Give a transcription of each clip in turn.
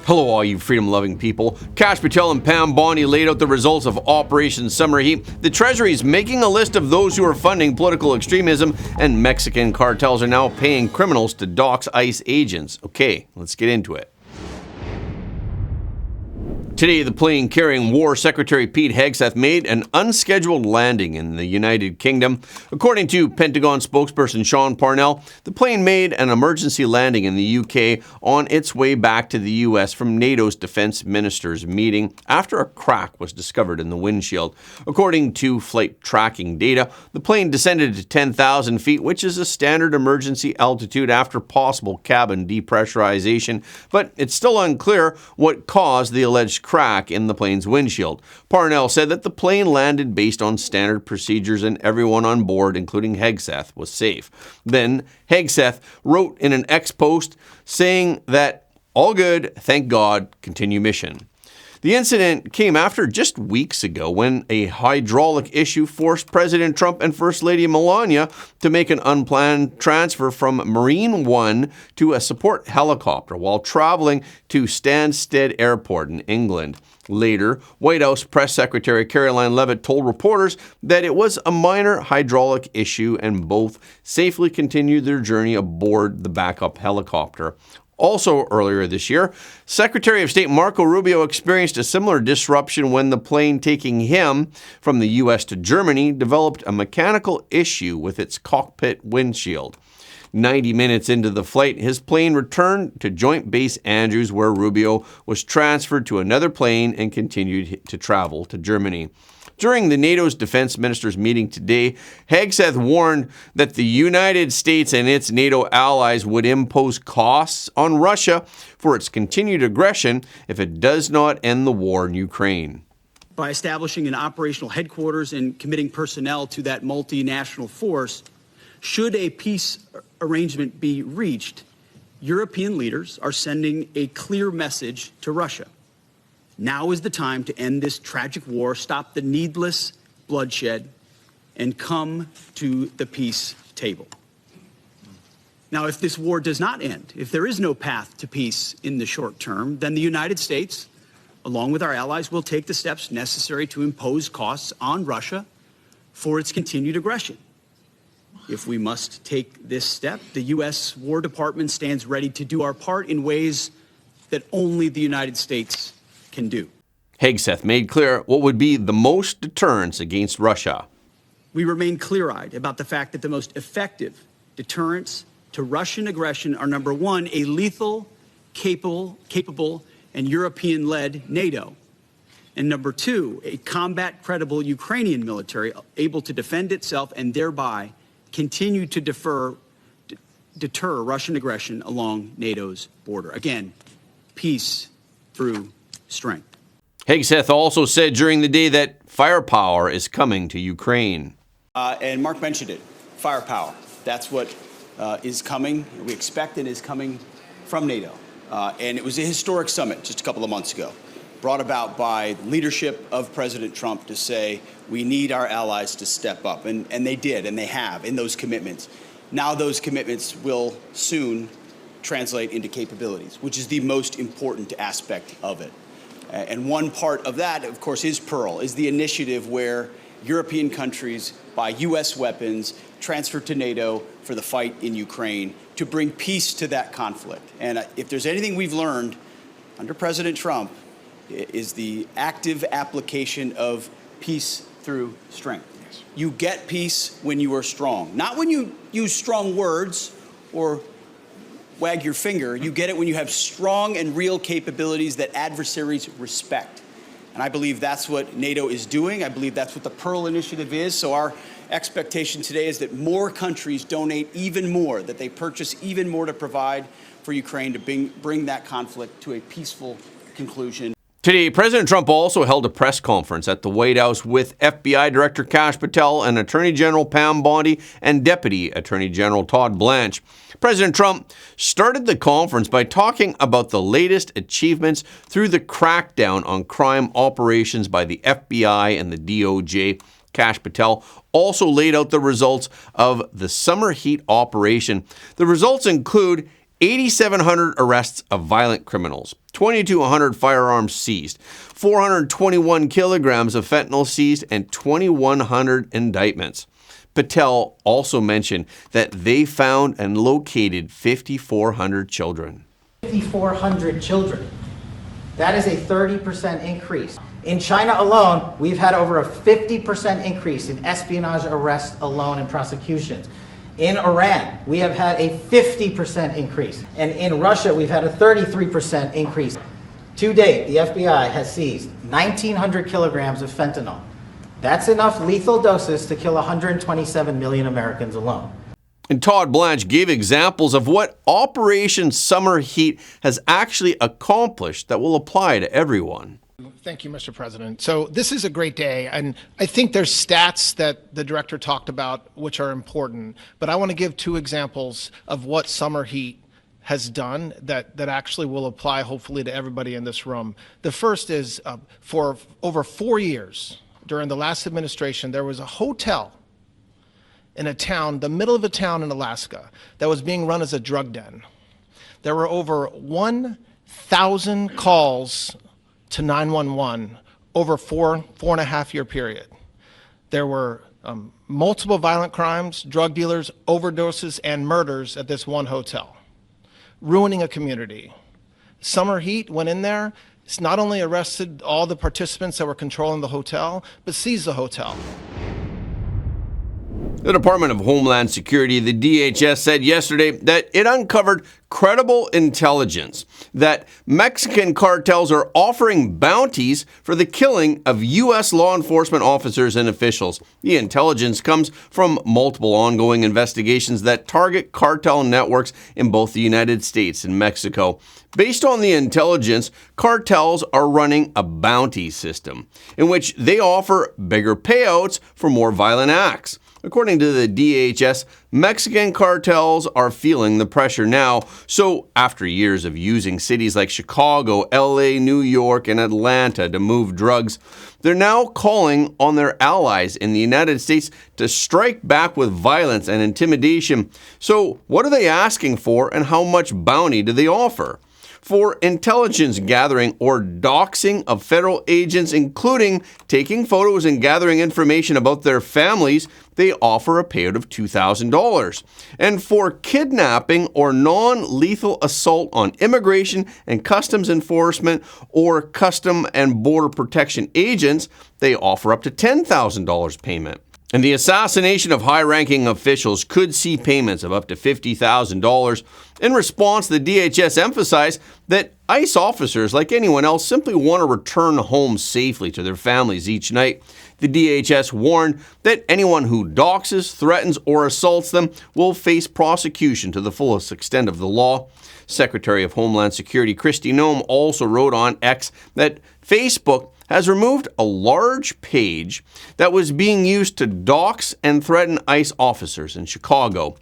Hello, all you freedom-loving people. Kash Patel and Pam Bondi laid out the results of Operation Summer Heat. The Treasury is making a list of those who are funding political extremism, and Mexican cartels are now paying criminals to dox ICE agents. Okay, let's get into it. Today, the plane carrying War Secretary Pete Hegseth made an unscheduled landing in the United Kingdom. According to Pentagon spokesperson Sean Parnell, the plane made an emergency landing in the UK on its way back to the US from NATO's defense ministers meeting after a crack was discovered in the windshield. According to flight tracking data, the plane descended to 10,000 feet, which is a standard emergency altitude after possible cabin depressurization, but it's still unclear what caused the alleged crack in the plane's windshield. Parnell said that the plane landed based on standard procedures and everyone on board, including Hegseth, was safe. Then Hegseth wrote in an X post saying that all good, thank God, continue mission. The incident came after just weeks ago when a hydraulic issue forced President Trump and First Lady Melania to make an unplanned transfer from Marine One to a support helicopter while traveling to Stansted Airport in England. Later, White House Press Secretary Caroline Leavitt told reporters that it was a minor hydraulic issue and both safely continued their journey aboard the backup helicopter. Also earlier this year, Secretary of State Marco Rubio experienced a similar disruption when the plane taking him from the U.S. to Germany developed a mechanical issue with its cockpit windshield. 90 minutes into the flight, his plane returned to Joint Base Andrews, where Rubio was transferred to another plane and continued to travel to Germany. During the NATO's defense ministers' meeting today, Hegseth warned that the United States and its NATO allies would impose costs on Russia for its continued aggression if it does not end the war in Ukraine. By establishing an operational headquarters and committing personnel to that multinational force, should a peace arrangement be reached, European leaders are sending a clear message to Russia. Now is the time to end this tragic war, stop the needless bloodshed, and come to the peace table. Now, if this war does not end, if there is no path to peace in the short term, then the United States, along with our allies, will take the steps necessary to impose costs on Russia for its continued aggression. If we must take this step, the U.S. War Department stands ready to do our part in ways that only the United States can do. Hegseth made clear what would be the most deterrence against Russia. We remain clear-eyed about the fact that the most effective deterrents to Russian aggression are, number one, a lethal, capable, and European-led NATO, and number two, a combat-credible Ukrainian military able to defend itself and thereby continue to deter Russian aggression along NATO's border. Again, peace through strength. Hegseth also said during the day that firepower is coming to Ukraine. And Mark mentioned it, firepower. That's what is coming, we expect and is coming from NATO. And it was a historic summit just a couple of months ago, brought about by leadership of President Trump to say we need our allies to step up. And they did, and they have in those commitments. Now those commitments will soon translate into capabilities, which is the most important aspect of it. And one part of that, of course, is Pearl, is the initiative where European countries buy U.S. weapons, transfer to NATO for the fight in Ukraine to bring peace to that conflict. And if there's anything we've learned under President Trump, is the active application of peace through strength. Yes. You get peace when you are strong, not when you use strong words or wag your finger. You get it when you have strong and real capabilities that adversaries respect. And I believe that's what NATO is doing. I believe that's what the Pearl Initiative is. So our expectation today is that more countries donate even more, that they purchase even more to provide for Ukraine to bring that conflict to a peaceful conclusion. Today, President Trump also held a press conference at the White House with FBI Director Kash Patel and Attorney General Pam Bondi and Deputy Attorney General Todd Blanche. President Trump started the conference by talking about the latest achievements through the crackdown on crime operations by the FBI and the DOJ. Kash Patel also laid out the results of the summer heat operation. The results include 8,700 arrests of violent criminals, 2,200 firearms seized, 421 kilograms of fentanyl seized, and 2,100 indictments. Patel also mentioned that they found and located 5,400 children. 5,400 children. That is a 30% increase. In China alone, we've had over a 50% increase in espionage arrests alone and prosecutions. In Iran, we have had a 50% increase. And in Russia, we've had a 33% increase. To date, the FBI has seized 1,900 kilograms of fentanyl. That's enough lethal doses to kill 127 million Americans alone. And Todd Blanche gave examples of what Operation Summer Heat has actually accomplished that will apply to everyone. Thank you, Mr. President. So this is a great day, and I think there's stats that the director talked about which are important, but I want to give two examples of what Summer Heat has done that actually will apply hopefully to everybody in this room. The first is for over 4 years during the last administration, there was a hotel in a town, the middle of a town in Alaska, that was being run as a drug den. There were over 1,000 calls to 911 over four and a half year period. There were multiple violent crimes, drug dealers, overdoses, and murders at this one hotel, ruining a community. Summer Heat went in there. It's not only arrested all the participants that were controlling the hotel, but seized the hotel. The Department of Homeland Security, the DHS, said yesterday that it uncovered credible intelligence that Mexican cartels are offering bounties for the killing of U.S. law enforcement officers and officials. The intelligence comes from multiple ongoing investigations that target cartel networks in both the United States and Mexico. Based on the intelligence, cartels are running a bounty system in which they offer bigger payouts for more violent acts. According to the DHS, Mexican cartels are feeling the pressure now. So after years of using cities like Chicago, LA, New York, and Atlanta to move drugs, they're now calling on their allies in the United States to strike back with violence and intimidation. So what are they asking for, and how much bounty do they offer? For intelligence gathering or doxing of federal agents, including taking photos and gathering information about their families, they offer a payout of $2,000. And for kidnapping or non-lethal assault on immigration and customs enforcement or custom and border protection agents, they offer up to $10,000 payment. And the assassination of high-ranking officials could see payments of up to $50,000. In response, the DHS emphasized that ICE officers, like anyone else, simply want to return home safely to their families each night. The DHS warned that anyone who doxes, threatens, or assaults them will face prosecution to the fullest extent of the law. Secretary of Homeland Security Kristi Noem also wrote on X that Facebook has removed a large page that was being used to dox and threaten ICE officers in Chicago.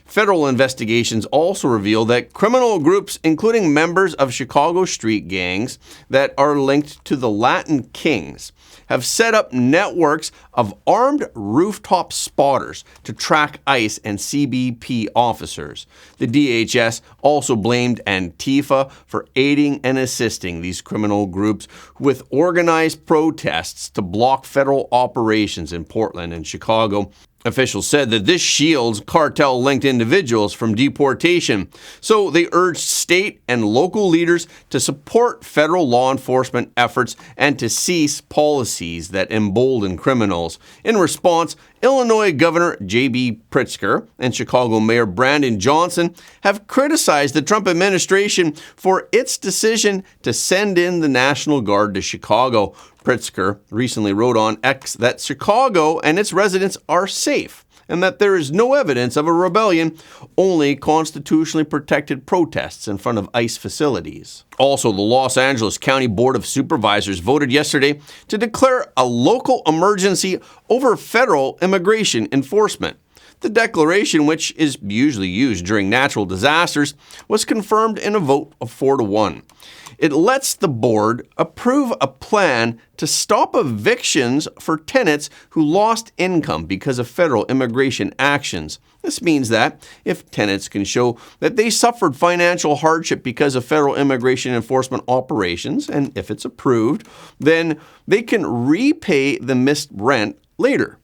Federal investigations also reveal that criminal groups, including members of Chicago street gangs that are linked to the Latin Kings, have set up networks of armed rooftop spotters to track ICE and CBP officers. The DHS also blamed Antifa for aiding and assisting these criminal groups with organized protests to block federal operations in Portland and Chicago. Officials said that this shields cartel-linked individuals from deportation, so they urged state and local leaders to support federal law enforcement efforts and to cease policies that embolden criminals. In response, Illinois Governor J.B. Pritzker and Chicago Mayor Brandon Johnson have criticized the Trump administration for its decision to send in the National Guard to Chicago. Pritzker recently wrote on X that Chicago and its residents are safe and that there is no evidence of a rebellion, only constitutionally protected protests in front of ICE facilities. Also, the Los Angeles County Board of Supervisors voted yesterday to declare a local emergency over federal immigration enforcement. The declaration, which is usually used during natural disasters, was confirmed in a vote of 4-1. It lets the board approve a plan to stop evictions for tenants who lost income because of federal immigration actions. This means that if tenants can show that they suffered financial hardship because of federal immigration enforcement operations, and if it's approved, then they can repay the missed rent later.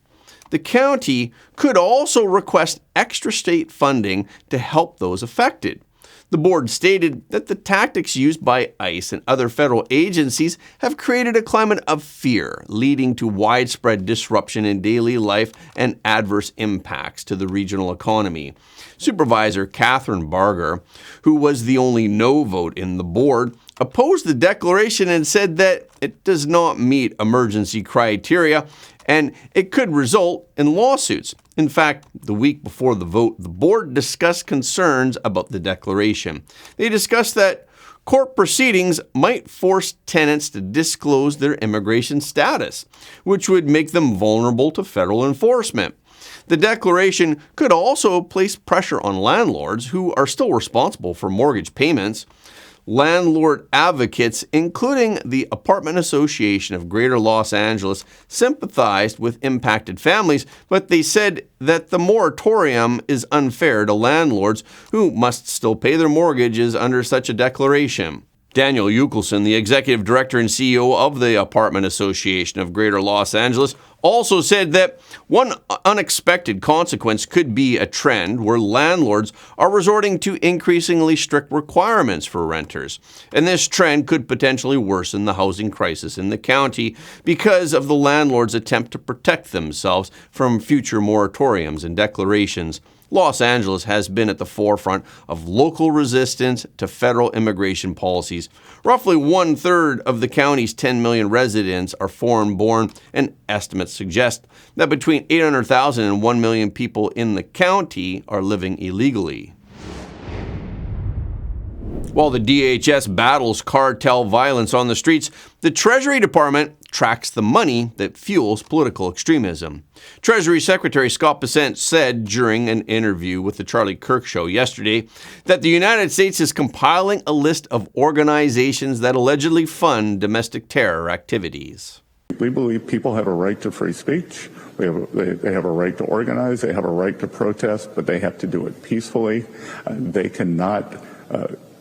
The county could also request extra state funding to help those affected. The board stated that the tactics used by ICE and other federal agencies have created a climate of fear, leading to widespread disruption in daily life and adverse impacts to the regional economy. Supervisor Catherine Barger, who was the only no vote in the board, opposed the declaration and said that it does not meet emergency criteria and it could result in lawsuits. In fact, the week before the vote, the board discussed concerns about the declaration. They discussed that court proceedings might force tenants to disclose their immigration status, which would make them vulnerable to federal enforcement. The declaration could also place pressure on landlords who are still responsible for mortgage payments. Landlord advocates, including the Apartment Association of Greater Los Angeles, sympathized with impacted families, but they said that the moratorium is unfair to landlords who must still pay their mortgages under such a declaration. Daniel Eukelson, the executive director and CEO of the Apartment Association of Greater Los Angeles, also said that one unexpected consequence could be a trend where landlords are resorting to increasingly strict requirements for renters. And this trend could potentially worsen the housing crisis in the county because of the landlords' attempt to protect themselves from future moratoriums and declarations. Los Angeles has been at the forefront of local resistance to federal immigration policies. Roughly 1/3 of the county's 10 million residents are foreign-born, and estimates suggest that between 800,000 and 1 million people in the county are living illegally. While the DHS battles cartel violence on the streets, the Treasury Department tracks the money that fuels political extremism. Treasury Secretary Scott Bessent said during an interview with the Charlie Kirk Show yesterday that the United States is compiling a list of organizations that allegedly fund domestic terror activities. We believe people have a right to free speech. They have a right to organize. They have a right to protest, but they have to do it peacefully. They cannot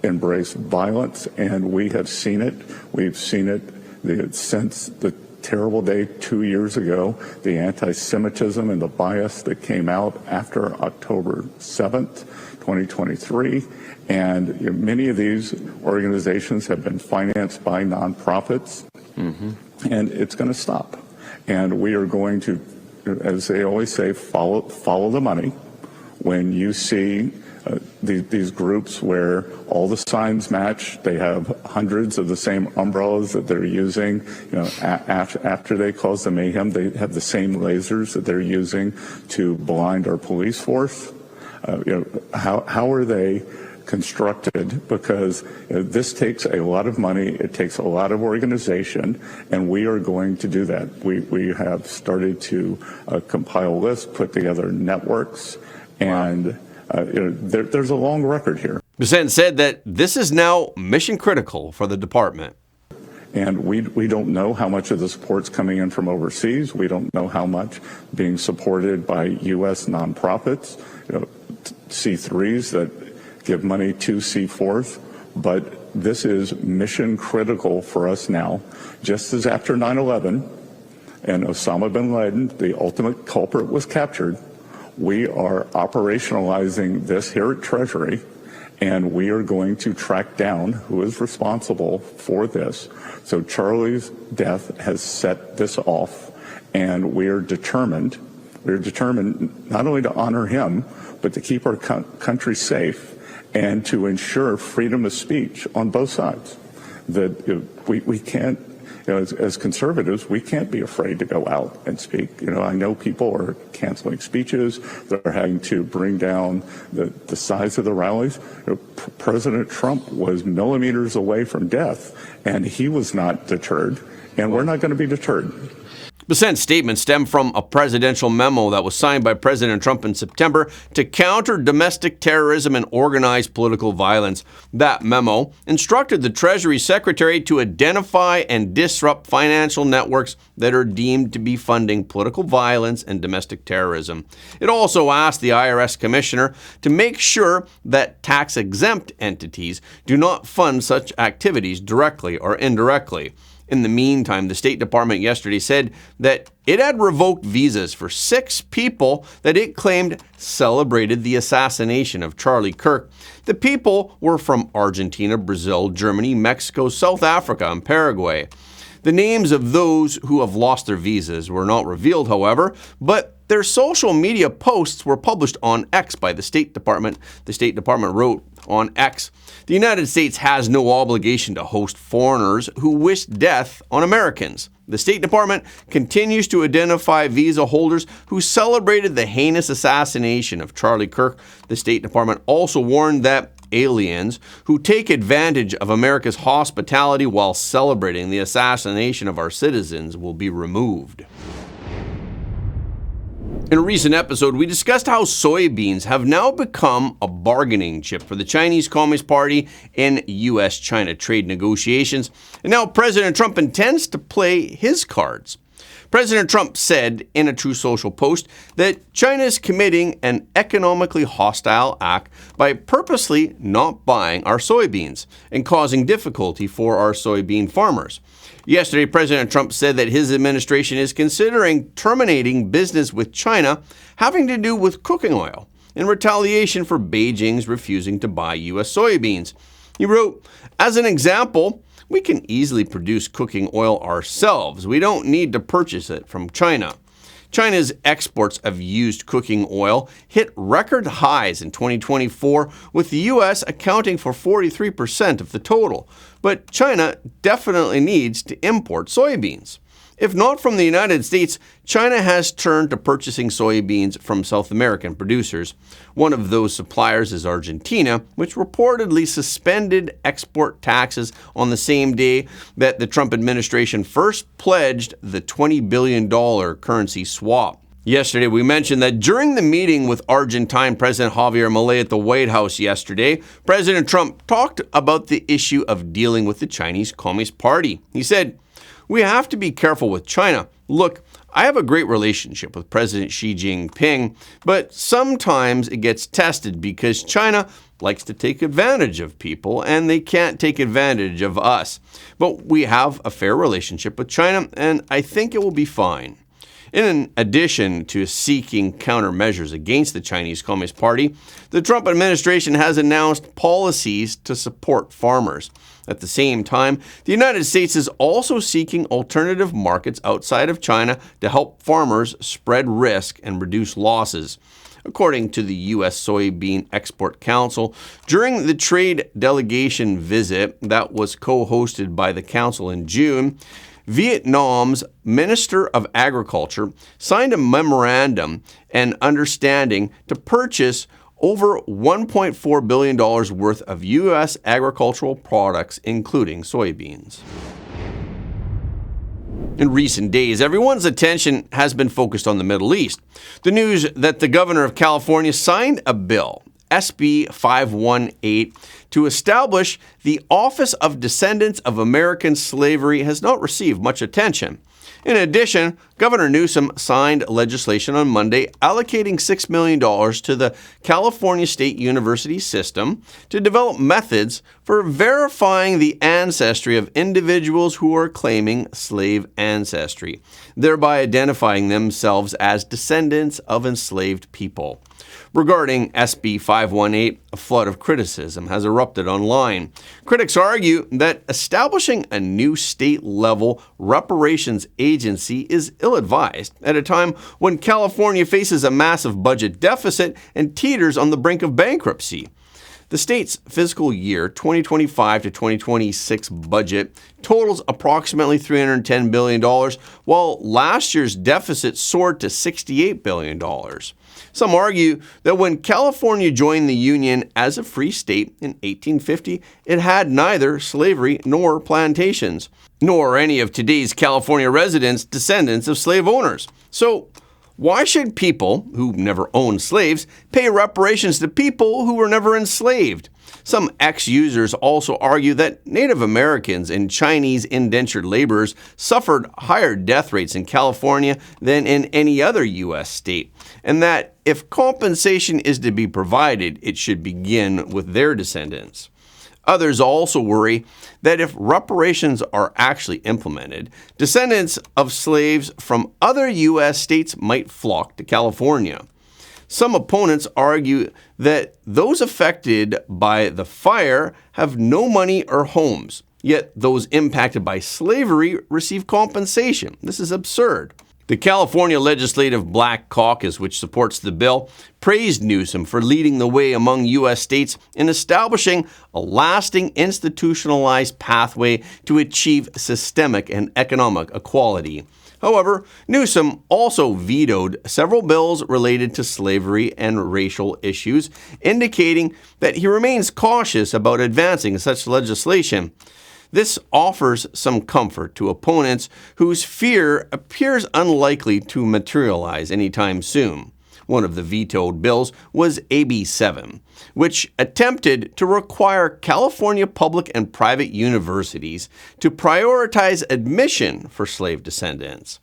embrace violence, and we have seen it. We've seen it since the terrible day 2 years ago, the anti-Semitism and the bias that came out after October 7th, 2023. And many of these organizations have been financed by nonprofits, and it's going to stop. And we are going to, as they always say, follow the money. When you see these groups where all the signs match, they have hundreds of the same umbrellas that they're using. After they cause the mayhem, they have the same lasers that they're using to blind our police force. How are they constructed? Because this takes a lot of money, it takes a lot of organization, and we are going to do that. We have started to compile lists, put together networks, and there's a long record here. Bessent said that this is now mission critical for the department. And we don't know how much of the support's coming in from overseas. We don't know how much being supported by U.S. nonprofits, C3s that give money to C4s. But this is mission critical for us now. Just as after 9/11 and Osama bin Laden, the ultimate culprit, was captured, we are operationalizing this here at Treasury, and we are going to track down who is responsible for this. So Charlie's death has set this off, and we are determined not only to honor him, but to keep our country safe and to ensure freedom of speech on both sides. That we can't, as conservatives, we can't be afraid to go out and speak. I know people are canceling speeches. They're having to bring down the size of the rallies. President Trump was millimeters away from death, and he was not deterred, and we're not going to be deterred. Bessent's statement stemmed from a presidential memo that was signed by President Trump in September to counter domestic terrorism and organized political violence. That memo instructed the Treasury Secretary to identify and disrupt financial networks that are deemed to be funding political violence and domestic terrorism. It also asked the IRS Commissioner to make sure that tax-exempt entities do not fund such activities directly or indirectly. In the meantime, the State Department yesterday said that it had revoked visas for 6 people that it claimed celebrated the assassination of Charlie Kirk. The people were from Argentina, Brazil, Germany, Mexico, South Africa, and Paraguay. The names of those who have lost their visas were not revealed, however, but their social media posts were published on X by the State Department. The State Department wrote on X, "The United States has no obligation to host foreigners who wish death on Americans. The State Department continues to identify visa holders who celebrated the heinous assassination of Charlie Kirk." The State Department also warned that aliens who take advantage of America's hospitality while celebrating the assassination of our citizens will be removed. In a recent episode, we discussed how soybeans have now become a bargaining chip for the Chinese Communist Party in U.S.-China trade negotiations, and now President Trump intends to play his cards. President Trump said in a Truth Social post that China is committing an economically hostile act by purposely not buying our soybeans and causing difficulty for our soybean farmers. Yesterday, President Trump said that his administration is considering terminating business with China having to do with cooking oil in retaliation for Beijing's refusing to buy U.S. soybeans. He wrote, "As an example, we can easily produce cooking oil ourselves. We don't need to purchase it from China." China's exports of used cooking oil hit record highs in 2024, with the U.S. accounting for 43% of the total. But China definitely needs to import soybeans. If not from the United States, China has turned to purchasing soybeans from South American producers. One of those suppliers is Argentina, which reportedly suspended export taxes on the same day that the Trump administration first pledged the $20 billion currency swap. Yesterday, we mentioned that during the meeting with Argentine President Javier Milei at the White House yesterday, President Trump talked about the issue of dealing with the Chinese Communist Party. He said, "We have to be careful with China. Look, I have a great relationship with President Xi Jinping, but sometimes it gets tested because China likes to take advantage of people and they can't take advantage of us. But we have a fair relationship with China and I think it will be fine." In addition to seeking countermeasures against the Chinese Communist Party, the Trump administration has announced policies to support farmers. At the same time, the United States is also seeking alternative markets outside of China to help farmers spread risk and reduce losses. According to the U.S. Soybean Export Council, during the trade delegation visit that was co-hosted by the council in June, Vietnam's Minister of Agriculture signed a memorandum and understanding to purchase over $1.4 billion worth of U.S. agricultural products, including soybeans. In recent days, everyone's attention has been focused on the Middle East. The news that the governor of California signed a bill, SB 518, to establish the Office of Descendants of American Slavery has not received much attention. In addition, Governor Newsom signed legislation on Monday allocating $6 million to the California State University system to develop methods for verifying the ancestry of individuals who are claiming slave ancestry, thereby identifying themselves as descendants of enslaved people. Regarding SB 518, a flood of criticism has erupted online. Critics argue that establishing a new state-level reparations agency is ill-advised at a time when California faces a massive budget deficit and teeters on the brink of bankruptcy. The state's fiscal year 2025 to 2026 budget totals approximately $310 billion, while last year's deficit soared to $68 billion. Some argue that when California joined the Union as a free state in 1850, it had neither slavery nor plantations, nor any of today's California residents descendants of slave owners. So, why should people who never owned slaves pay reparations to people who were never enslaved? Some ex-users also argue that Native Americans and Chinese indentured laborers suffered higher death rates in California than in any other U.S. state, and that if compensation is to be provided, it should begin with their descendants. Others also worry that if reparations are actually implemented, descendants of slaves from other U.S. states might flock to California. Some opponents argue that those affected by the fire have no money or homes, yet those impacted by slavery receive compensation. This is absurd. The California Legislative Black Caucus, which supports the bill, praised Newsom for leading the way among U.S. states in establishing a lasting institutionalized pathway to achieve systemic and economic equality. However, Newsom also vetoed several bills related to slavery and racial issues, indicating that he remains cautious about advancing such legislation. This offers some comfort to opponents whose fear appears unlikely to materialize anytime soon. One of the vetoed bills was AB 7, which attempted to require California public and private universities to prioritize admission for slave descendants.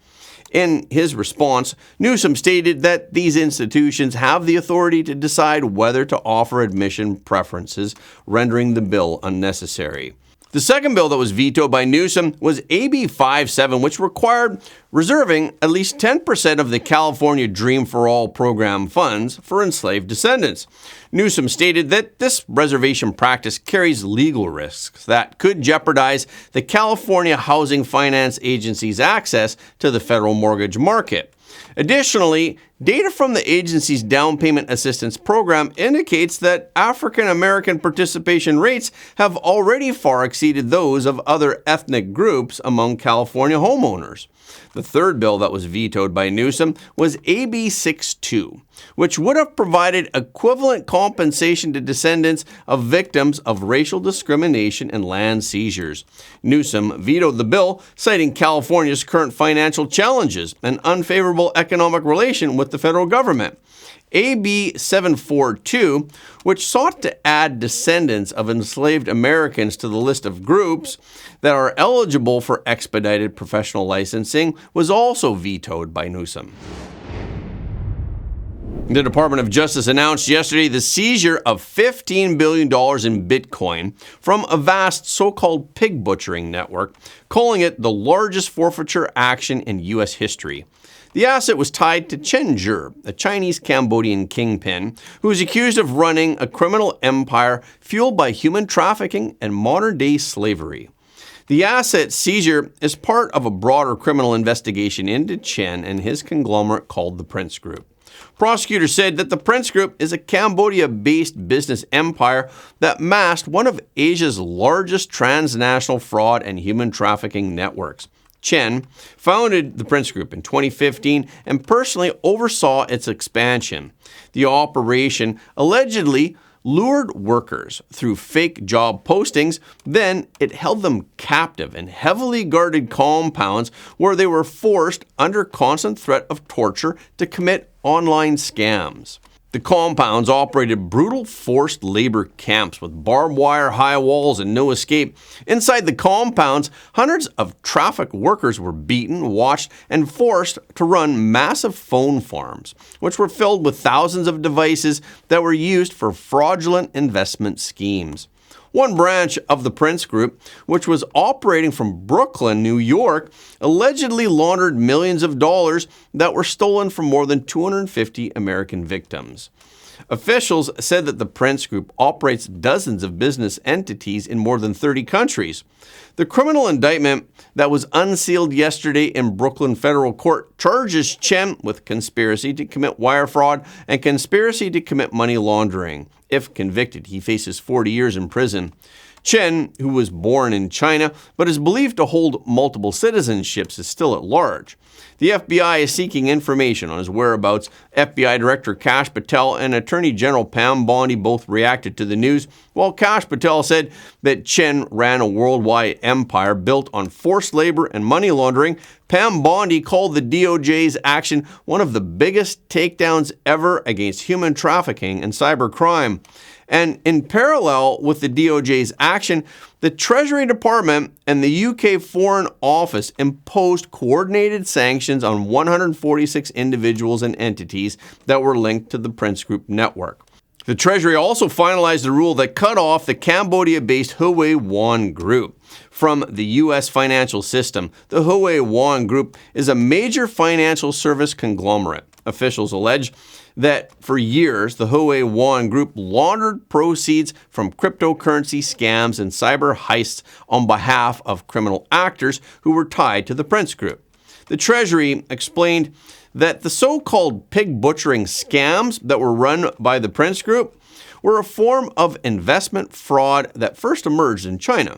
In his response, Newsom stated that these institutions have the authority to decide whether to offer admission preferences, rendering the bill unnecessary. The second bill that was vetoed by Newsom was AB 57, which required reserving at least 10% of the California Dream for All program funds for enslaved descendants. Newsom stated that this reservation practice carries legal risks that could jeopardize the California Housing Finance Agency's access to the federal mortgage market. Additionally, data from the agency's down payment assistance program indicates that African American participation rates have already far exceeded those of other ethnic groups among California homeowners. The third bill that was vetoed by Newsom was AB 62, which would have provided equivalent compensation to descendants of victims of racial discrimination and land seizures. Newsom vetoed the bill, citing California's current financial challenges and unfavorable economic relation with the federal government. AB 742, which sought to add descendants of enslaved Americans to the list of groups that are eligible for expedited professional licensing, was also vetoed by Newsom. The Department of Justice announced yesterday the seizure of $15 billion in Bitcoin from a vast so-called pig butchering network, calling it the largest forfeiture action in U.S. history. The asset was tied to Chen Zhe, a Chinese-Cambodian kingpin who is accused of running a criminal empire fueled by human trafficking and modern-day slavery. The asset seizure is part of a broader criminal investigation into Chen and his conglomerate called the Prince Group. Prosecutors said that the Prince Group is a Cambodia-based business empire that masked one of Asia's largest transnational fraud and human trafficking networks. Chen founded the Prince Group in 2015 and personally oversaw its expansion. The operation allegedly lured workers through fake job postings, then it held them captive in heavily guarded compounds where they were forced under constant threat of torture to commit online scams. The compounds operated brutal forced labor camps with barbed wire, high walls, and no escape. Inside the compounds, hundreds of trafficked workers were beaten, watched, and forced to run massive phone farms, which were filled with thousands of devices that were used for fraudulent investment schemes. One branch of the Prince Group, which was operating from Brooklyn, New York, allegedly laundered millions of dollars that were stolen from more than 250 American victims. Officials said that the Prince Group operates dozens of business entities in more than 30 countries. The criminal indictment that was unsealed yesterday in Brooklyn federal court charges Chen with conspiracy to commit wire fraud and conspiracy to commit money laundering. If convicted, he faces 40 years in prison. Chen, who was born in China but is believed to hold multiple citizenships, is still at large. The FBI is seeking information on his whereabouts. FBI Director Kash Patel and Attorney General Pam Bondi both reacted to the news, while Kash Patel said that Chen ran a worldwide empire built on forced labor and money laundering. Pam Bondi called the DOJ's action one of the biggest takedowns ever against human trafficking and cybercrime. And in parallel with the DOJ's action, the Treasury Department and the UK Foreign Office imposed coordinated sanctions on 146 individuals and entities that were linked to the Prince Group network. The Treasury also finalized a rule that cut off the Cambodia-based Huawei One Group from the U.S. financial system. The Huawei One Group is a major financial service conglomerate. Officials allege that for years, the Huawei One Group laundered proceeds from cryptocurrency scams and cyber heists on behalf of criminal actors who were tied to the Prince Group. The Treasury explained that the so-called pig butchering scams that were run by the Prince Group were a form of investment fraud that first emerged in China.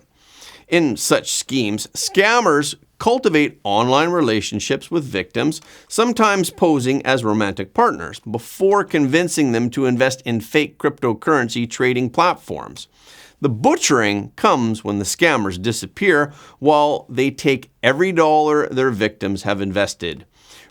In such schemes, scammers cultivate online relationships with victims, sometimes posing as romantic partners, before convincing them to invest in fake cryptocurrency trading platforms. The butchering comes when the scammers disappear while they take every dollar their victims have invested.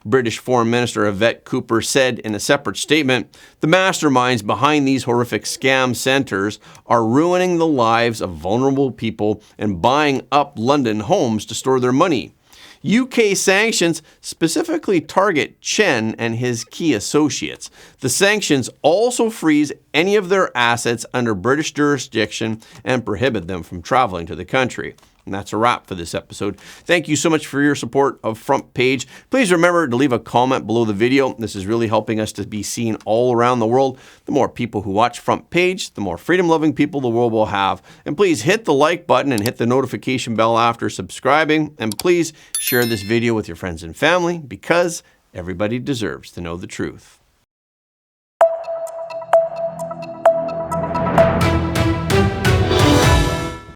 British Foreign Minister Yvette Cooper said in a separate statement, "The masterminds behind these horrific scam centers are ruining the lives of vulnerable people and buying up London homes to store their money." UK sanctions specifically target Chen and his key associates. The sanctions also freeze any of their assets under British jurisdiction and prohibit them from traveling to the country. And that's a wrap for this episode. Thank you so much for your support of Front Page. Please remember to leave a comment below the video. This is really helping us to be seen all around the world. The more people who watch Front Page, the more freedom-loving people the world will have. And please hit the like button and hit the notification bell after subscribing. And please share this video with your friends and family because everybody deserves to know the truth.